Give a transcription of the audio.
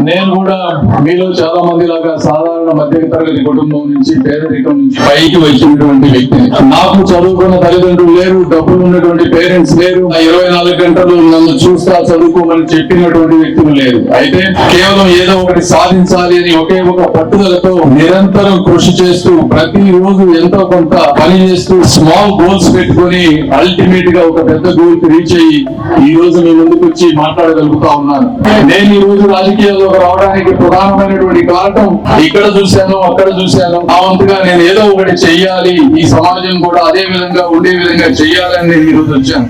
నేను కూడా మీలో చాలా మంది లాగా సాధారణ మధ్య తరగతి కుటుంబం నుంచి పేదరికం నుంచి పైకి వచ్చినటువంటి వ్యక్తిని. నాకు చదువుకున్న తల్లిదండ్రులు లేరు, డబ్బులు ఉన్నటువంటి పేరెంట్స్ లేరు, 24 గంటలు నన్ను చూస్తా చదువుకోమని చెప్పినటువంటి వ్యక్తులు లేరు. అయితే కేవలం ఏదో ఒకటి సాధించాలి అని ఒకే ఒక పట్టుదలతో నిరంతరం కృషి చేస్తూ ప్రతి రోజు ఎంతో కొంత పని చేస్తూ స్మాల్ గోల్స్ పెట్టుకొని అల్టిమేట్ గా ఒక పెద్ద గోల్ కి రీచ్ అయ్యి ఈ రోజు మీ ముందుకు వచ్చి మాట్లాడగలుగుతా ఉన్నాను. నేను ఈ రోజు రాజకీయాల్లో రావడానికి ప్రధానమైనటువంటి కారణం ఇక్కడ చూశాను, అక్కడ చూశాను. ఆ వంతుగా నేను ఏదో ఒకటి చెయ్యాలి, ఈ సమాజం కూడా అదే విధంగా ఉండే విధంగా చెయ్యాలని నేను ఈ రోజు వచ్చాను.